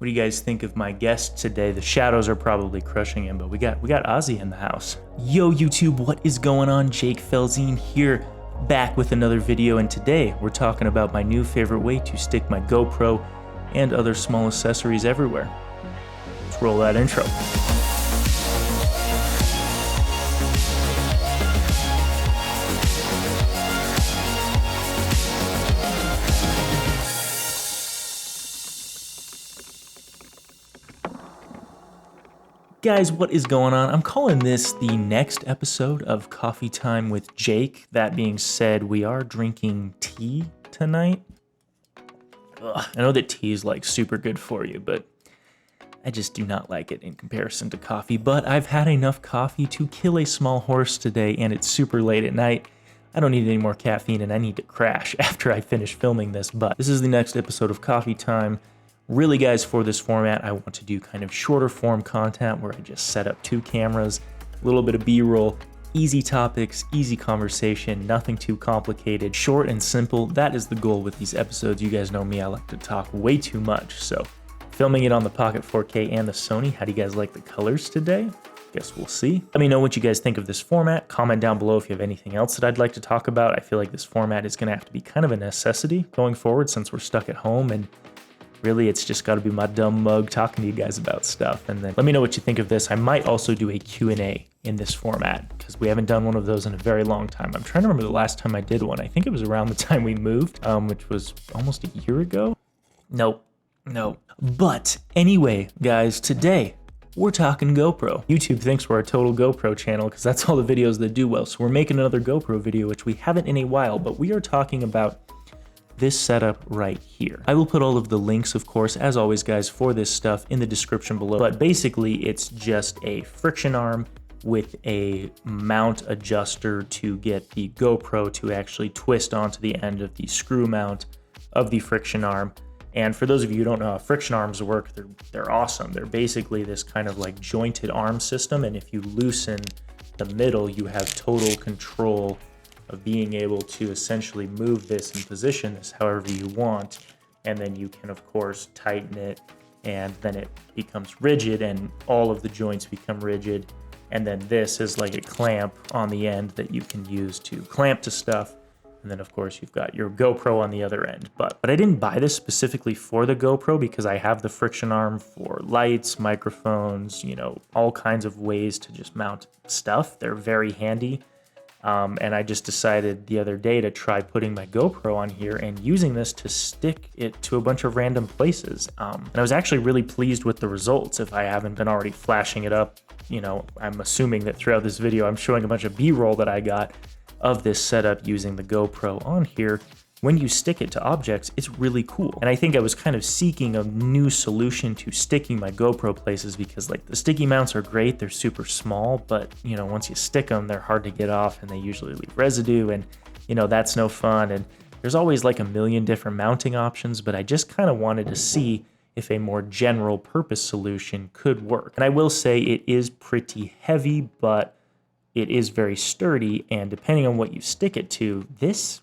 What do you guys think of my guest today? The shadows are probably crushing him, but we got Ozzy in the house. Yo YouTube, what is going on? Jake Felzine here, back with another video, and today we're talking about my new favorite way to stick my GoPro and other small accessories everywhere. Let's roll that intro. Guys, what is going on? I'm calling this the next episode of Coffee Time with Jake. That being said, we are drinking tea tonight. Ugh, I know that tea is like super good for you, but I just do not like it in comparison to coffee. But I've had enough coffee to kill a small horse today, and it's super late at night. I don't need any more caffeine, and I need to crash after I finish filming this. But this is the next episode of Coffee Time. Really, guys, for this format, I want to do kind of shorter form content where I just set up 2 cameras, a little bit of B-roll, easy topics, easy conversation, nothing too complicated, short and simple. That is the goal with these episodes. You guys know me, I like to talk way too much. So filming it on the Pocket 4K and the Sony. How do you guys like the colors today? Guess we'll see. Let me know what you guys think of this format. Comment down below if you have anything else that I'd like to talk about. I feel like this format is gonna have to be kind of a necessity going forward since we're stuck at home, and really, it's just got to be my dumb mug talking to you guys about stuff. And then let me know what you think of this. I might also do a Q&A in this format because we haven't done one of those in a very long time. I'm trying to remember the last time I did one. I think it was around the time we moved, which was almost a year ago. Nope. But anyway, guys, today we're talking GoPro. YouTube thinks we're a total GoPro channel because that's all the videos that do well. So we're making another GoPro video, which we haven't in a while, but we are talking about this setup right here. I will put all of the links, of course, as always, guys, for this stuff in the description below. But basically, it's just a friction arm with a mount adjuster to get the GoPro to actually twist onto the end of the screw mount of the friction arm. And for those of you who don't know how friction arms work, they're awesome. They're basically this kind of like jointed arm system, and if you loosen the middle, you have total control of being able to essentially move this and position this however you want, and then you can of course tighten it, and then it becomes rigid and all of the joints become rigid, and then this is like a clamp on the end that you can use to clamp to stuff, and then of course you've got your GoPro on the other end. But I didn't buy this specifically for the GoPro because I have the friction arm for lights, microphones, you know, all kinds of ways to just mount stuff. They're very handy. And I just decided the other day to try putting my GoPro on here and using this to stick it to a bunch of random places. And I was actually really pleased with the results. If I haven't been already flashing it up, you know, I'm assuming that throughout this video, I'm showing a bunch of B-roll that I got of this setup using the GoPro on here. When you stick it to objects, it's really cool. And I think I was kind of seeking a new solution to sticking my GoPro places because like the sticky mounts are great, they're super small, but you know, once you stick them, they're hard to get off and they usually leave residue, and you know, that's no fun. And there's always like a million different mounting options, but I just kind of wanted to see if a more general purpose solution could work. And I will say it is pretty heavy, but it is very sturdy, and depending on what you stick it to, this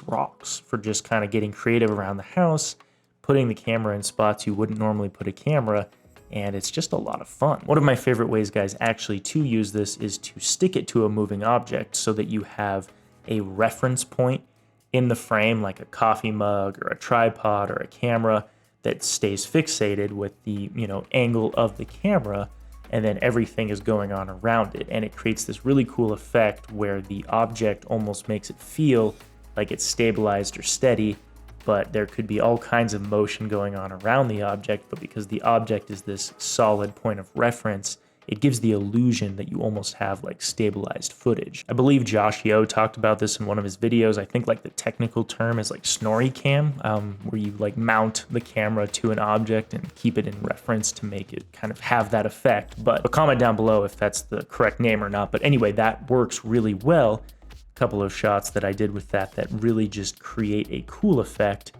rocks for just kind of getting creative around the house, putting the camera in spots you wouldn't normally put a camera, and it's just a lot of fun. One of my favorite ways, guys, actually to use this is to stick it to a moving object so that you have a reference point in the frame, like a coffee mug or a tripod or a camera that stays fixated with the, you know, angle of the camera, and then everything is going on around it. And it creates this really cool effect where the object almost makes it feel like it's stabilized or steady, but there could be all kinds of motion going on around the object, but because the object is this solid point of reference, it gives the illusion that you almost have like stabilized footage. I believe Josh Yo talked about this in one of his videos. I think like the technical term is like snorri cam, where you like mount the camera to an object and keep it in reference to make it kind of have that effect. But comment down below if that's the correct name or not. But anyway, that works really well. Couple of shots that I did with that really just create a cool effect,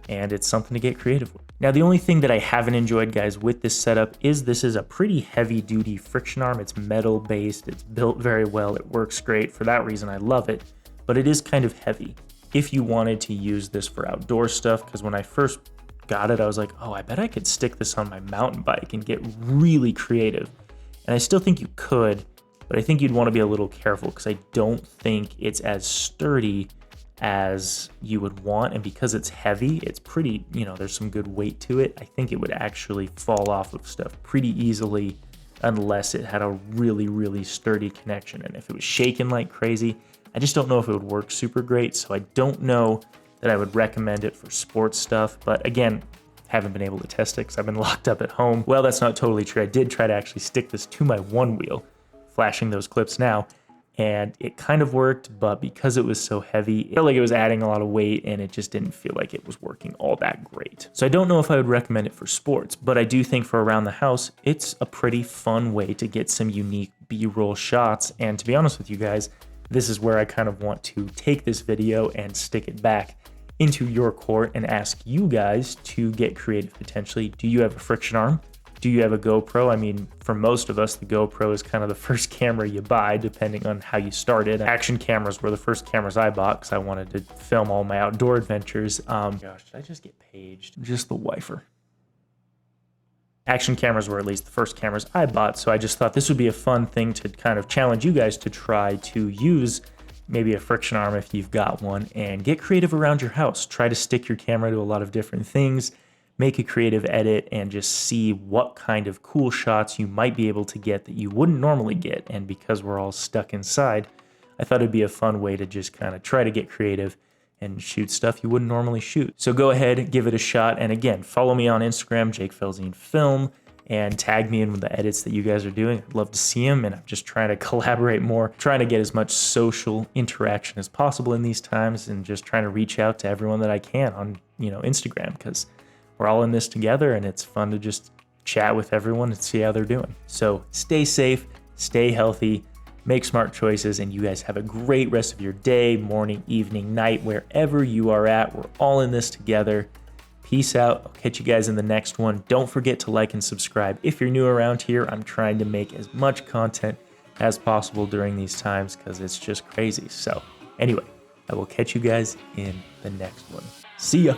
and it's something to get creative with. Now, the only thing that I haven't enjoyed, guys, with this setup is this is a pretty heavy duty friction arm. It's metal based, it's built very well, it works great. For that reason, I love it, but it is kind of heavy if you wanted to use this for outdoor stuff, because when I first got it, I was like, oh, I bet I could stick this on my mountain bike and get really creative. And I still think you could, but I think you'd want to be a little careful because I don't think it's as sturdy as you would want. And because it's heavy, it's pretty, there's some good weight to it. I think it would actually fall off of stuff pretty easily unless it had a really, really sturdy connection. And if it was shaking like crazy, I just don't know if it would work super great. So I don't know that I would recommend it for sports stuff. But again, haven't been able to test it because I've been locked up at home. Well, that's not totally true. I did try to actually stick this to my one wheel, flashing those clips now, and it kind of worked, but because it was so heavy, it felt like it was adding a lot of weight and it just didn't feel like it was working all that great. So I don't know if I would recommend it for sports, but I do think for around the house, it's a pretty fun way to get some unique B-roll shots. And to be honest with you guys, this is where I kind of want to take this video and stick it back into your court and ask you guys to get creative potentially. Do you have a friction arm? Do you have a GoPro? I mean, for most of us, the GoPro is kind of the first camera you buy, depending on how you started. Action cameras were the first cameras I bought because I wanted to film all my outdoor adventures. Gosh, did I just get paged? Just the wifer. Action cameras were at least the first cameras I bought, so I just thought this would be a fun thing to kind of challenge you guys to try to use maybe a friction arm if you've got one, and get creative around your house. Try to stick your camera to a lot of different things, make a creative edit, and just see what kind of cool shots you might be able to get that you wouldn't normally get. And because we're all stuck inside, I thought it'd be a fun way to just kind of try to get creative and shoot stuff you wouldn't normally shoot. So go ahead, give it a shot. And again, follow me on Instagram, Jake Felzine Film, and tag me in with the edits that you guys are doing. I'd love to see them, and I'm just trying to collaborate more, trying to get as much social interaction as possible in these times, and just trying to reach out to everyone that I can on, Instagram, because we're all in this together, and it's fun to just chat with everyone and see how they're doing. So stay safe, stay healthy, make smart choices, and you guys have a great rest of your day, morning, evening, night, wherever you are at. We're all in this together. Peace out. I'll catch you guys in the next one. Don't forget to like and subscribe. If you're new around here, I'm trying to make as much content as possible during these times because it's just crazy. So anyway, I will catch you guys in the next one. See ya.